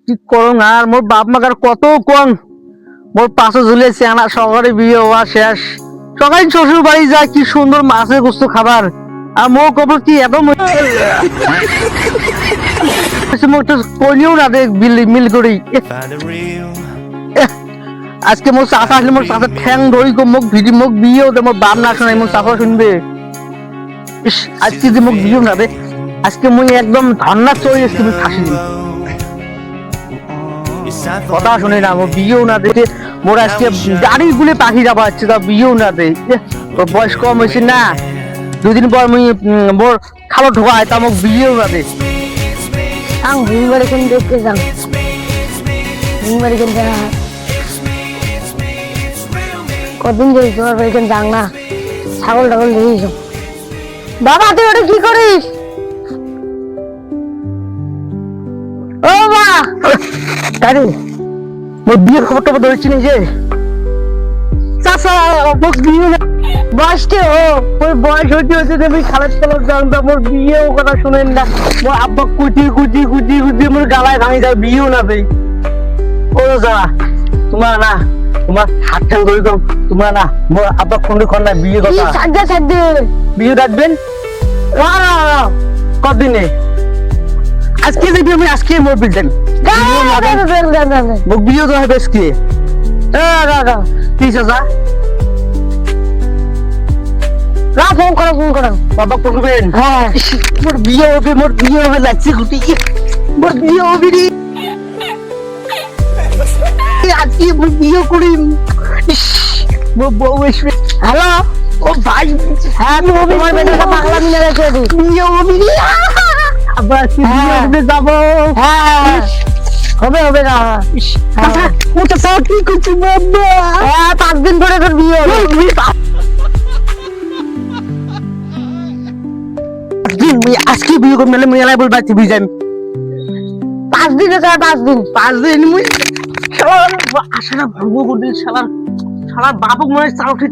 কি করং আর মোর বাপ মাকার কত কম মোর পাশে ঝুলেছে আনা শহরে বিয়ে হওয়া শেষ সকাল শ্বশুর বাড়ি যায় কি সুন্দর মাছের গোস্ত খাবার আর মোর কবর কি এত মোর তো কইলেও না দেখ মিল করি আজকে মোর চাষা আসলে মোর চাষা ঠ্যাং ধরি মোক ভিডি মোক বিয়েও দে মোর বাপ না শোনাই মোর চাষা শুনবে ইস আজকে যে মোক বিয়েও না দে আজকে মুই একদম ধান্না চলে এসছি মুই ফাঁসি দিই কথা শুনে না মোর বিয়েও না দে মোর আজকে গাড়ি গুলে পাখি যাবা হচ্ছে তা বিয়েও না দে তোর বয়স কম হয়েছে না দুদিন পর মুই মোর খালো ঢোকায় তা মোক বিয়েও না দে আং ভুলবারে কোন দেখতে যান ভুলবারে কোন যা কদিন ধরে তোমার বাড়ি কোন যাং না ছাগল টাগল দিয়েছ বাবা তুই ওটা কি করিস ও মা তাই মোর বিয়ের খবরটা ধরেছি নি যে চাচা মোক বিয়ে বয়স কে ও ওই বয়স হতে হতে তুমি খালাস খালাস জানতাম মোর বিয়েও কথা শুনেন না মোর আব্বা কুচি মোর গালায় ভাঙি যায় বিয়েও না দেই ও যা তোমার না তোমার হাত ঠ্যাং ধরে দাও তোমার না মোর আব্বা খুন্ডি খন্ডা বিয়ে কথা সাজে বিয়ে রাখবেন কতদিনে আজকে যে বিয়ে আজকে মোর বিলতেন মোক বিয়ে তো হবে আজকে কি চাচা ফোন করো বাবা করবেন হ্যাঁ মোর বিয়ে হবে লাগছে গুটি মোর বিয়ে হবে রে আজকে মোর বিয়ে করি মোর বউ এসবে হ্যালো ও ভাই হ্যাঁ তোমার বেটাটা পাগলা মিলে রেখে দি বিয়ে হবে রে আবার আজকে বিয়ে হবে যাবো হ্যাঁ হবে না চাচা ও চাচা কি করছি বাবা হ্যাঁ 5 দিন পরে তোর বিয়ে হবে আজকে বিয়ে করবো নাহলে মুই এলাই বলবা বিয়ে যাই 5 দিন আছে 5 দিন মুই আশাটা ভঙ্গ করে দিল শালা বাপক মনে হয় চাল ঠিক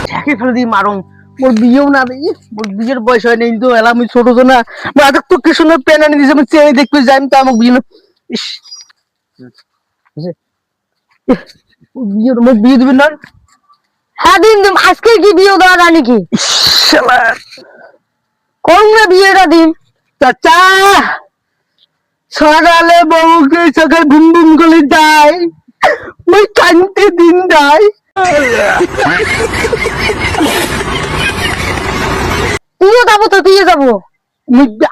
ঠেকে ফেলে দিয়ে মারং মোর বিয়েও না দিই মোর বিয়ের বয়স হয় নাই তো এলা মুই ছোট তো না মোর আজ তো কি সুন্দর প্যান আনি দিয়েছে আমি চেয়ে দেখতে যাই তো আমাকে বিয়ে ইস মোক বিয়ে দিবেন না হ্যাঁ দিন আজকে কি বিয়ে দেওয়া জানি কি শালা কোন না বিয়েটা দিন চাচা সকালে বউকে সকাল ঘুম ঘুম করে যায় ওই কানতে দিন যায় তুইও যাবো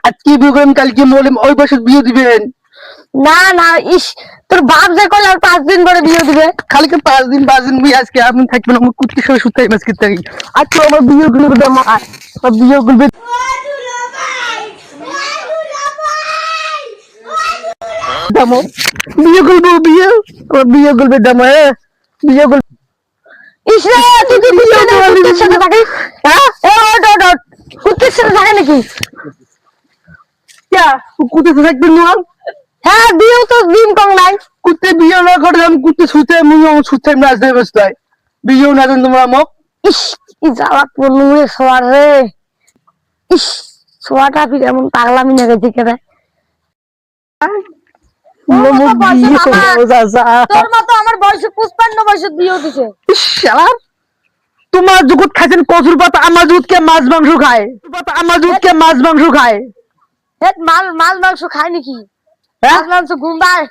আজকে বিয়ে করেন কালকে বললাম ওই বছর বিয়ে দিবেন না ইস তোর বাপ যে করলে আর 5 দিন পরে বিয়ে দিবে কালকে 5 দিন বিয়ে আজকে আপনি থাকবেন আমার কুত্তি সবাই সুতাই মাছ খেতে থাকি আজকে আমার বিয়ে গুলো বিয়ে গুলবে দামো বিয়ে করবে দামো বিয়ে করবে ইস রে তুই কি কুত্তের সাথে থাকিস হ্যাঁ কুত্তের সাথে থাকে নাকি কুত্তে থাকবে না হ্যাঁ বিয়েও তো দিন কম নাই কুত্তে বিয়ে না করে আমি কুত্তে শুতে শুতে নাচ দেয় বসতায় বিয়েও না দেন তোমরা মোক ইস কি জ্বালা পড়লো রে সোয়ার রে ইস সোয়াটা ফির এমন পাগলামি না গেছে কেন তোর মতো আমার বয়সে 55 বছর বিয়ে দিছে তোমার জগৎ খাইছেন কচুর পাতা আমার জগৎ কে মাছ মাংস খায় মাছ মাংস খায় নাকি মাছ মাংস ঘুমবায়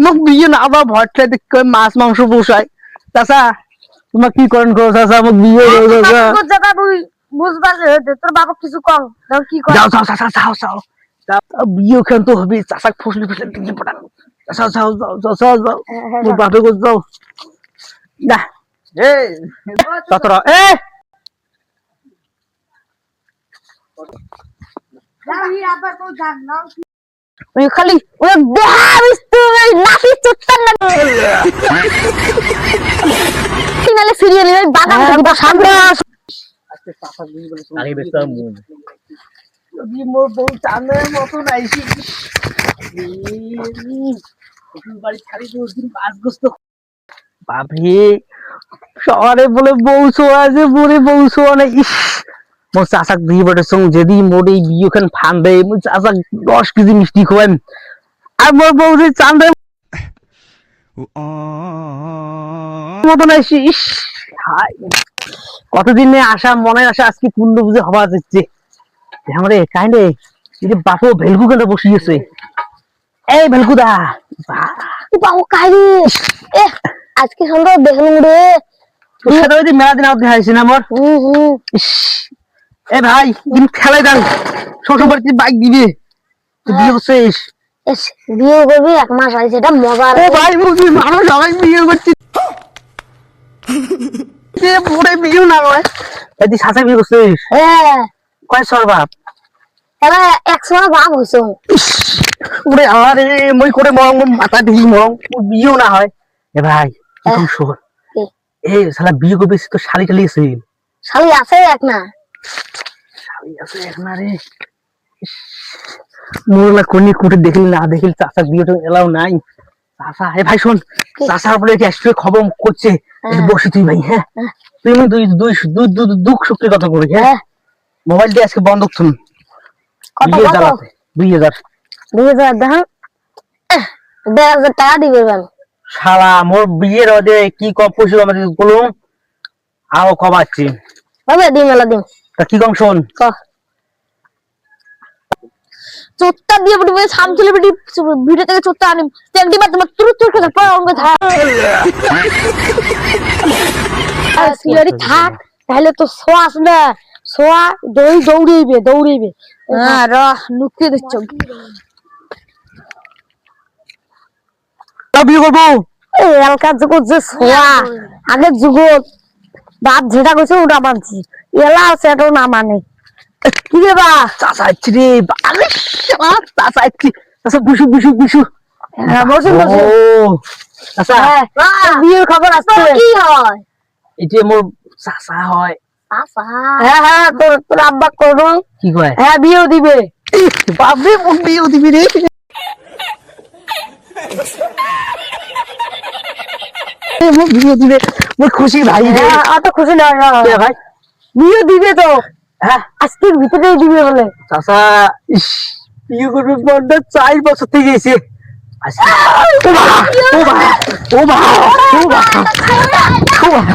মোক বিয়ে না আবার ভটলে দেখে মাছ মাংস পোষায় চাচা তোমার কি করেন করো চাচা মোক বিয়ে বুঝবার তোর বাবা কিছু কম কি কর যাও চাচা বিয়ে ওখান তো হবে চাচা ফসলি দিয়ে পড়ানো যাও মোর বাপে গো যাও না খালি সিরিয়াল মোর বউ চানের মতো নাইছি বাড়ি খালি বাপরে শহরে বলে বউ শোয়া আছে বলে বউ শোয়া নাই মোর চাচাক দিয়ে বটে সঙ্গ যদি মোর এই বিয়ে খান ফান দেয় মোর চাচাক 10 কেজি মিষ্টি খোয়াম আর মোর বউদি চান্দের মতন আইসি। ইস, হায়। কতদিনে আশা, মনের আশা আজকে পূর্ণ বুঝে হওয়া যাচ্ছে। আমারে কাইন্ডে এই যে বাপু ভেলকু কেন বসিয়েছে। এই ভেলকুদা, বাবু কাহিনী এ আজকে সন্ধ্যা দেখলাম রে। তোর সাথে ওই যে মেলা দিন আগে দেখা হয়েছে না আমার। ইস, এ ভাই কিন্তু খেলায় যান, শ্বশুর বাড়িতে বাইক দিবে, তুই বিয়ে করছিস? এস বিয়ে করবি 1 মাস আছে, এটা মজা। ও ভাই বলছি মানুষ সবাই বিয়ে করছি, পরে বিয়ে না হয়। তুই সাথে বিয়ে করছিস? হ্যাঁ কয় সর বাপ? এরা 100 বাপ হইছো। ওরে আরে মই করে মরং মাথা ঢিল মরং, বিয়েও না হয়। এ ভাই তুই শোন, এই শালা বিয়ে করবি তো শালি টালি আছে? শালি আছে এক না? শালি আছে এক না রে। মোরলা কোনি কুটে দেখলি না দেখলি চাচা বিয়ে তো এলাও নাই। চাচা এ ভাই শোন, চাচা বলে কি আসলে খবর করছে, একটু বসে তুই ভাই। হ্যাঁ তুই দুই দুই দুই দুঃখ সুখের কথা বলি। হ্যাঁ মোবাইল দিয়ে আজকে বন্ধ করুন। কত বিয়ে কত? জ্বালাতে 2000। 2000 দেখেন 1000 টাকা দিবে বেন। শালা মোর বিয়ের ওদে কি কম পয়সা আমাদের বলুন, আও কমাচ্ছি। হবে দি মেলা দিন। তা কি কম শোন, ক চোটটা দিয়ে বড় বড় সাম ছেলে বড় ভিডিও থেকে চোটটা আনি এক দিবার তোমার তুরু তুরু করে পড়া অঙ্গ থাক। আর সিলারি থাক তাহলে তো সোয়াস না, সোয়া দৌড়াইবে। হ্যাঁ র নুকিয়ে দিচ্ছ। তা বিয়ে করবো। এই এলাকার যুগ যে সোয়া, আগের যুগ বাপ যেটা কইছে ওটা মানছি, এলা সেটাও না মানে। কি রে বা চাচা আইছি রে, আরে শালা চাচা আইছি। চাচা বুসু বুসু বুসু। হ্যাঁ বসুন বসুন। ও চাচা বিয়ের খবর আসছে। কি হয়? এই যে মোর চাচা হয়। হ্যাঁ হ্যাঁ তোর তোর আব্বা করবো। কি কয়? হ্যাঁ বিয়েও দিবে। বাপরে মোর বিয়েও দিবি রে। মোর বিয়ে দিবে, মোর খুশি ভাই রে। হ্যাঁ অত খুশি না কে ভাই? বিয়ে দিবে তো, হ্যাঁ আজকের ভিতরেই দিবে বলে। চাচা ইস, বিয়ে করবে বন্ধ 4 বছর থেকে গেছে। আজকে ও বাবা ও বাবা ও বাবা ও বাবা ও বাবা।